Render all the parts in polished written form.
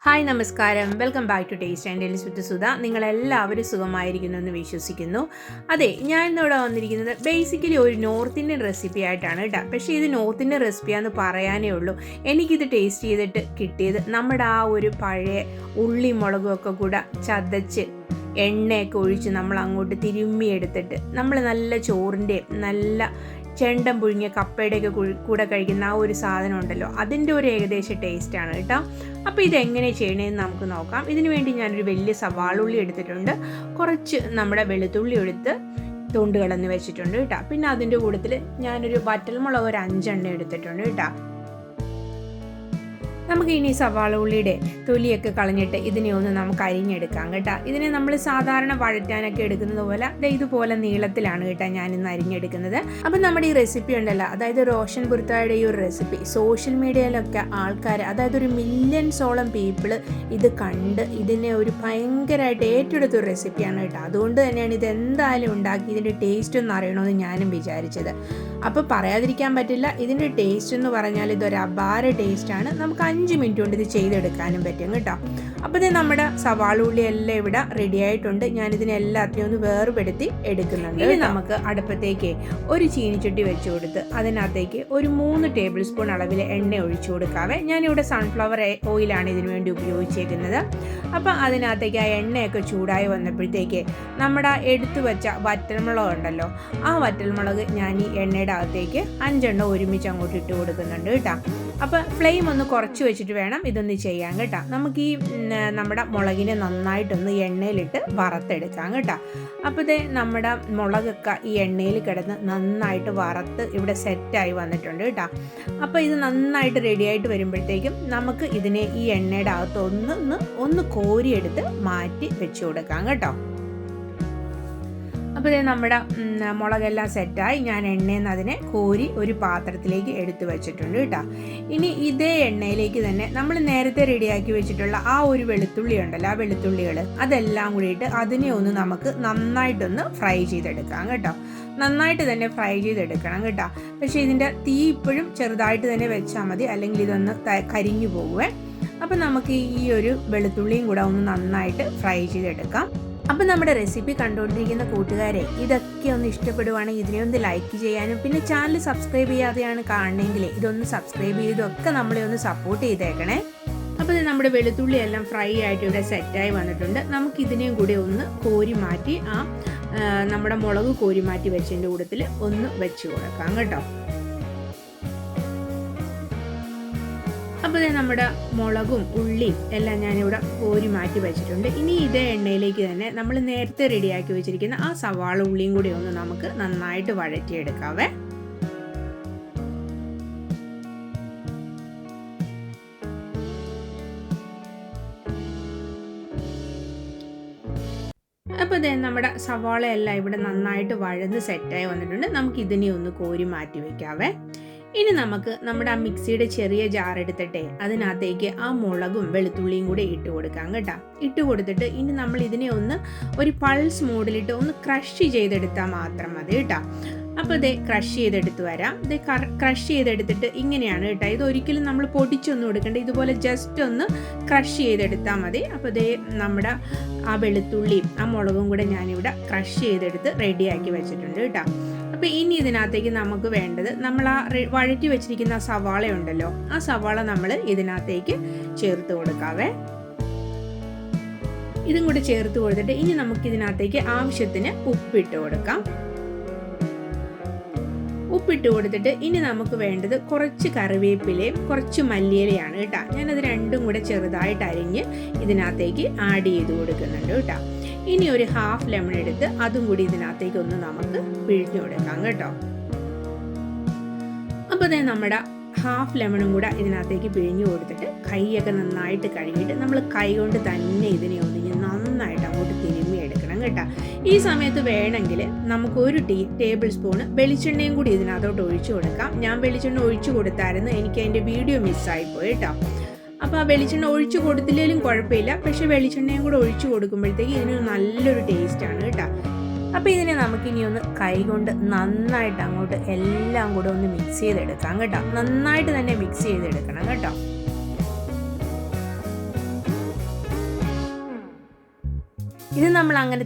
Hi നമസ്കാരം, welcome back to taste and delish with Sudha. നിങ്ങളെല്ലാവരും സുഖമായിരിക്കുന്നു എന്ന് വിശ്വസിക്കുന്നു. അതെ, ഞാൻ ഇന്നിവിടെ വന്നിരിക്കുന്നത് ബേസിക്കലി ഒരു നോർത്ത് ഇന്ത്യൻ റെസിപ്പി ആയിട്ടാണ് കേട്ടോ. പക്ഷേ ഇത് നോർത്ത് ഇന്ത്യൻ റെസിപ്പിയാണെന്ന് പറയാനേ ഉള്ളൂ. എനിക്കിത് ടേസ്റ്റ് ചെയ്തിട്ട് കിട്ടിയത് നമ്മുടെ ആ ഒരു പഴയ ഉള്ളി മുളകും ഒക്കെ കൂടെ ചതച്ച് എണ്ണയൊക്കെ ഒഴിച്ച് നമ്മൾ അങ്ങോട്ട് തിരുമ്മി എടുത്തിട്ട് നമ്മൾ നല്ല ചോറിൻ്റെയും നല്ല ചെണ്ടം പുഴുങ്ങിയ കപ്പയുടെയൊക്കെ കൂടെ കഴിക്കുന്ന ആ ഒരു സാധനം ഉണ്ടല്ലോ, അതിൻ്റെ ഒരു ഏകദേശം ടേസ്റ്റാണ് കേട്ടോ. അപ്പോൾ ഇതെങ്ങനെ ചെയ്യണമെന്ന് നമുക്ക് നോക്കാം. ഇതിനു വേണ്ടി ഞാനൊരു വലിയ സവാളുള്ളി എടുത്തിട്ടുണ്ട്, കുറച്ച് നമ്മുടെ വെളുത്തുള്ളി എടുത്ത് തൊണ്ട് കളഞ്ഞ് വെച്ചിട്ടുണ്ട് കേട്ടോ. പിന്നെ അതിൻ്റെ കൂട്ടത്തിൽ ഞാനൊരു വറ്റൽമുളക് ഒരു 5 എണ്ണം എടുത്തിട്ടുണ്ട് കേട്ടോ. നമുക്ക് ഇനി സവാള ഉള്ളിയുടെ തൊലിയൊക്കെ കളഞ്ഞിട്ട് ഇതിനെ ഒന്ന് നമുക്ക് അരിഞ്ഞെടുക്കാം കേട്ടോ. ഇതിനെ നമ്മൾ സാധാരണ വഴറ്റാനൊക്കെ എടുക്കുന്നത് പോലെ ഇതുപോലെ നീളത്തിലാണ് കേട്ടോ ഞാനിന്ന് അരിഞ്ഞെടുക്കുന്നത്. അപ്പം നമ്മുടെ ഈ റെസിപ്പി ഉണ്ടല്ലോ, അതായത് റോഷൻ ബുർത്തായുടെ ഈ ഒരു റെസിപ്പി സോഷ്യൽ മീഡിയയിലൊക്കെ ആൾക്കാർ, അതായത് ഒരു മില്യൺസോളം പീപ്പിൾ ഇത് കണ്ട് ഇതിനെ ഒരു ഭയങ്കരമായിട്ട് ഏറ്റെടുത്തൊരു റെസിപ്പിയാണ് കേട്ടോ. അതുകൊണ്ട് തന്നെയാണ് ഇത് എന്തായാലും ഉണ്ടാക്കി ഇതിൻ്റെ ടേസ്റ്റ് ഒന്ന് അറിയണമെന്ന് ഞാനും വിചാരിച്ചത്. അപ്പോൾ പറയാതിരിക്കാൻ പറ്റില്ല, ഇതിൻ്റെ ടേസ്റ്റ് എന്ന് പറഞ്ഞാൽ ഇതൊരു അപാര ടേസ്റ്റാണ്. നമുക്ക് 5 മിനിറ്റ് കൊണ്ട് ഇത് ചെയ്തെടുക്കാനും പറ്റും കേട്ടോ. അപ്പോൾ ഇത് നമ്മുടെ സവാള ഉള്ളി എല്ലാം ഇവിടെ റെഡി ആയിട്ടുണ്ട്. ഞാനിതിനെ എല്ലാത്തിനും ഒന്ന് വേർപെടുത്തി എടുക്കുന്നുണ്ട്. ഇനി നമുക്ക് അടുപ്പത്തേക്ക് ഒരു ചീനിച്ചട്ടി വെച്ച് കൊടുത്ത് അതിനകത്തേക്ക് ഒരു 3 ടേബിൾ സ്പൂൺ അളവിൽ എണ്ണ ഒഴിച്ചു കൊടുക്കാവേ. ഞാനിവിടെ സൺഫ്ലവർ ഓയിലാണ് ഇതിനു വേണ്ടി ഉപയോഗിച്ചേക്കുന്നത്. അപ്പോൾ അതിനകത്തേക്ക് ആ എണ്ണയൊക്കെ ചൂടായി വന്നപ്പോഴത്തേക്ക് നമ്മുടെ എടുത്തു വെച്ച വറ്റൽമുളക് ഉണ്ടല്ലോ, ആ വറ്റൽമുളക് ഞാൻ ഈ എണ്ണയുടെ അകത്തേക്ക് 5 എണ്ണം ഒരുമിച്ച് അങ്ങോട്ട് ഇട്ട് കൊടുക്കുന്നുണ്ട് കേട്ടോ. അപ്പോൾ ഫ്ലെയിം ഒന്ന് കുറച്ച് വെച്ചിട്ട് വേണം ഇതൊന്ന് ചെയ്യാൻ കേട്ടോ. നമുക്ക് ഈ നമ്മുടെ മുളകിനെ നന്നായിട്ടൊന്ന് എണ്ണയിലിട്ട് വറുത്തെടുക്കാം കേട്ടോ. അപ്പോൾ ഇത് നമ്മുടെ മുളകൊക്കെ ഈ എണ്ണയിൽ കിടന്ന് നന്നായിട്ട് വറുത്ത് ഇവിടെ സെറ്റായി വന്നിട്ടുണ്ട് കേട്ടോ. അപ്പോൾ ഇത് നന്നായിട്ട് റെഡിയായിട്ട് വരുമ്പോഴത്തേക്കും നമുക്ക് ഇതിനെ ഈ എണ്ണയുടെ അകത്ത് ഒന്ന് കോരിയെടുത്ത് മാറ്റി വെച്ച് കൊടുക്കാം കേട്ടോ. അപ്പോൾ ഇത് നമ്മുടെ മുളകെല്ലാം സെറ്റായി ഞാൻ എണ്ണയിൽ നിന്ന് അതിനെ കോരി ഒരു പാത്രത്തിലേക്ക് എടുത്ത് വെച്ചിട്ടുണ്ട് കേട്ടോ. ഇനി ഇതേ എണ്ണയിലേക്ക് തന്നെ നമ്മൾ നേരത്തെ റെഡിയാക്കി വെച്ചിട്ടുള്ള ആ ഒരു വെളുത്തുള്ളി ഉണ്ടല്ലോ, ആ വെളുത്തുള്ളികൾ അതെല്ലാം കൂടിയിട്ട് അതിനെ ഒന്ന് നമുക്ക് നന്നായിട്ടൊന്ന് ഫ്രൈ ചെയ്തെടുക്കാം കേട്ടോ. നന്നായിട്ട് തന്നെ ഫ്രൈ ചെയ്തെടുക്കണം കേട്ടോ. പക്ഷേ ഇതിൻ്റെ തീ ഇപ്പോഴും ചെറുതായിട്ട് തന്നെ വെച്ചാൽ മതി, അല്ലെങ്കിൽ ഇതൊന്ന് കരിഞ്ഞു പോകുവേ. അപ്പം നമുക്ക് ഈ ഒരു വെളുത്തുള്ളിയും കൂടെ ഒന്ന് നന്നായിട്ട് ഫ്രൈ ചെയ്തെടുക്കാം. അപ്പം നമ്മുടെ റെസിപ്പി കണ്ടുകൊണ്ടിരിക്കുന്ന കൂട്ടുകാരെ, ഇതൊക്കെ ഒന്ന് ഇഷ്ടപ്പെടുവാണെങ്കിൽ ഇതിനെ ഒന്ന് ലൈക്ക് ചെയ്യാനും പിന്നെ ചാനൽ സബ്സ്ക്രൈബ് ചെയ്യാതെയാണ് കാണണമെങ്കിൽ ഇതൊന്ന് സബ്സ്ക്രൈബ് ചെയ്തൊക്കെ നമ്മളെ ഒന്ന് സപ്പോർട്ട് ചെയ്തേക്കണേ. അപ്പോൾ നമ്മുടെ വെളുത്തുള്ളി എല്ലാം ഫ്രൈ ആയിട്ട് ഇവിടെ സെറ്റായി വന്നിട്ടുണ്ട്. നമുക്കിതിനെയും കൂടി ഒന്ന് കോരി മാറ്റി നമ്മുടെ മുളക് കോരി മാറ്റി വെച്ചതിൻ്റെ കൂട്ടത്തിൽ ഒന്ന് വെച്ച് കൊടുക്കാം കേട്ടോ. അപ്പോൾ നമ്മുടെ മുളകും ഉള്ളിയും എല്ലാം ഞാനിവിടെ കോരി മാറ്റി വെച്ചിട്ടുണ്ട്. ഇനി ഇതേ എണ്ണയിലേക്ക് തന്നെ നമ്മൾ നേരത്തെ റെഡിയാക്കി വെച്ചിരിക്കുന്ന ആ സവാള ഉള്ളിയും കൂടി ഒന്ന് നമുക്ക് നന്നായിട്ട് വഴറ്റിയെടുക്കാവേ. അപ്പോൾ ഇതേ നമ്മുടെ സവാള എല്ലാം ഇവിടെ നന്നായിട്ട് വഴന്ന് സെറ്റായി വന്നിട്ടുണ്ട്. നമുക്ക് ഇതിനെ ഒന്ന് കോരി മാറ്റി വയ്ക്കാവേ. ഇനി നമുക്ക് നമ്മുടെ ആ മിക്സിയുടെ ചെറിയ ജാർ എടുത്തിട്ടേ അതിനകത്തേക്ക് ആ മുളകും വെളുത്തുള്ളിയും കൂടി ഇട്ട് കൊടുക്കാം കേട്ടോ. ഇട്ട് കൊടുത്തിട്ട് ഇനി നമ്മൾ ഇതിനെ ഒന്ന് ഒരു പൾസ് മോഡിലിട്ട് ഒന്ന് ക്രഷ് ചെയ്തെടുത്താൽ മാത്രം മതി കേട്ടോ. അപ്പോൾ ഇതേ ക്രഷ് ചെയ്തെടുത്ത് വരാം. ഇത് ക്രഷ് ചെയ്തെടുത്തിട്ട് ഇങ്ങനെയാണ് കേട്ടോ. ഇത് ഒരിക്കലും നമ്മൾ പൊടിച്ചൊന്നും എടുക്കണ്ട, ഇതുപോലെ ജസ്റ്റ് ഒന്ന് ക്രഷ് ചെയ്തെടുത്താൽ മതി. അപ്പോൾ ഇതേ നമ്മുടെ ആ വെളുത്തുള്ളിയും ആ മുളകും കൂടെ ഞാനിവിടെ ക്രഷ് ചെയ്തെടുത്ത് റെഡിയാക്കി വെച്ചിട്ടുണ്ട് കേട്ടോ. അപ്പോൾ ഇനി ഇതിനകത്തേക്ക് നമുക്ക് വേണ്ടത് നമ്മൾ ആ വഴറ്റി വെച്ചിരിക്കുന്ന സവാള ഉണ്ടല്ലോ, ആ സവാള നമ്മൾ ഇതിനകത്തേക്ക് ചേർത്ത് കൊടുക്കാവേ. ഇതും കൂടി ചേർത്ത് കൊടുത്തിട്ട് ഇനി നമുക്ക് ഇതിനകത്തേക്ക് ആവശ്യത്തിന് ഉപ്പിട്ട് കൊടുക്കാം. ഉപ്പിട്ട് കൊടുത്തിട്ട് ഇനി നമുക്ക് വേണ്ടത് കുറച്ച് കറിവേപ്പിലയും കുറച്ച് മല്ലിയിലയാണ് കേട്ടോ. ഞാനത് രണ്ടും കൂടെ ചെറുതായിട്ട് അരിഞ്ഞ് ഇതിനകത്തേക്ക് ആഡ് ചെയ്ത് കൊടുക്കുന്നുണ്ട് കേട്ടോ. ഇനി ഒരു 1/2 ലെമൺ എടുത്ത് അതും കൂടി ഇതിനകത്തേക്ക് ഒന്ന് നമുക്ക് പിഴിഞ്ഞു കൊടുക്കാം കേട്ടോ. അപ്പോൾ അതേ നമ്മുടെ 1/2 ലെമണും കൂടെ ഇതിനകത്തേക്ക് പിഴിഞ്ഞു കൊടുത്തിട്ട് കൈയൊക്കെ നന്നായിട്ട് കഴുകിയിട്ട് നമ്മൾ കൈ കൊണ്ട് തന്നെ ഇതിനെ ഒന്ന് നന്നായിട്ട് അങ്ങോട്ട് തിരുമ്മി എടുക്കണം കേട്ടോ. ഈ സമയത്ത് വേണമെങ്കിൽ നമുക്ക് ഒരു ടേബിൾ സ്പൂണ് വെളിച്ചെണ്ണയും കൂടി ഇതിനകത്തോട്ട് ഒഴിച്ചു കൊടുക്കാം. ഞാൻ വെളിച്ചെണ്ണ ഒഴിച്ചു കൊടുത്തായിരുന്നു, എനിക്ക് അതിൻ്റെ വീഡിയോ മിസ്സായിപ്പോയി കേട്ടോ. അപ്പോൾ ആ വെളിച്ചെണ്ണ ഒഴിച്ചു കൊടുത്തില്ലെങ്കിലും കുഴപ്പമില്ല, പക്ഷേ വെളിച്ചെണ്ണയും കൂടെ ഒഴിച്ചു കൊടുക്കുമ്പോഴത്തേക്ക് ഇതിന് നല്ലൊരു ടേസ്റ്റാണ് കേട്ടോ. അപ്പോൾ ഇതിനെ നമുക്കിനി ഒന്ന് കൈ കൊണ്ട് നന്നായിട്ട് അങ്ങോട്ട് എല്ലാം കൂടെ ഒന്ന് മിക്സ് ചെയ്തെടുക്കാം കേട്ടോ. നന്നായിട്ട് തന്നെ മിക്സ് ചെയ്തെടുക്കണം കേട്ടോ. ഇത് നമ്മൾ അങ്ങനെ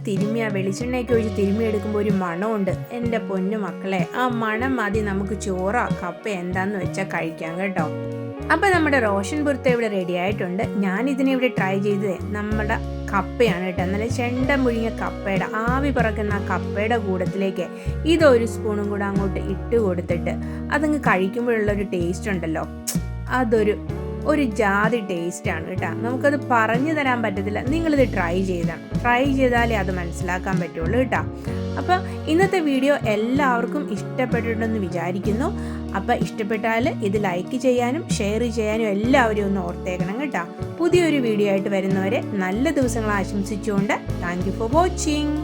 വെളിച്ചെണ്ണയൊക്കെ ഒഴിച്ച് തിരുമ്മിയെടുക്കുമ്പോൾ ഒരു മണമുണ്ട്. എൻ്റെ പൊന്നു മക്കളെ, ആ മണം മതി നമുക്ക് ചോറോ കപ്പ എന്താന്ന് വെച്ചാൽ കഴിക്കാം കേട്ടോ. അപ്പോൾ നമ്മുടെ റോഷൻ പുറത്ത് ഇവിടെ റെഡി ആയിട്ടുണ്ട്. ഞാനിതിനെ ഇവിടെ ട്രൈ ചെയ്തത് നമ്മുടെ കപ്പയാണ് കേട്ടോ. നല്ല ചെണ്ട മുഴിഞ്ഞ കപ്പയുടെ ആവി പറക്കുന്ന ആ കപ്പയുടെ കൂടത്തിലേക്ക് ഇതൊരു സ്പൂണും കൂടെ അങ്ങോട്ട് ഇട്ട് കൊടുത്തിട്ട് അതങ്ങ് കഴിക്കുമ്പോഴുള്ളൊരു ടേസ്റ്റ് ഉണ്ടല്ലോ, ഒരു ജാതി ടേസ്റ്റാണ് കേട്ടോ. നമുക്കത് പറഞ്ഞു തരാൻ പറ്റത്തില്ല. നിങ്ങളിത് ട്രൈ ചെയ്താലേ അത് മനസ്സിലാക്കാൻ പറ്റുള്ളൂ കേട്ടോ. അപ്പോൾ ഇന്നത്തെ വീഡിയോ എല്ലാവർക്കും ഇഷ്ടപ്പെട്ടിട്ടുണ്ടെന്ന് വിചാരിക്കുന്നു. അപ്പോൾ ഇഷ്ടപ്പെട്ടാൽ ഇത് ലൈക്ക് ചെയ്യാനും ഷെയർ ചെയ്യാനും എല്ലാവരും ഒന്ന് ഓർത്തേക്കണം കേട്ടോ. പുതിയൊരു വീഡിയോ ആയിട്ട് വരുന്നവരെ നല്ല ദിവസങ്ങൾ ആശംസിച്ചുകൊണ്ട് താങ്ക് യു ഫോർ വാച്ചിങ്.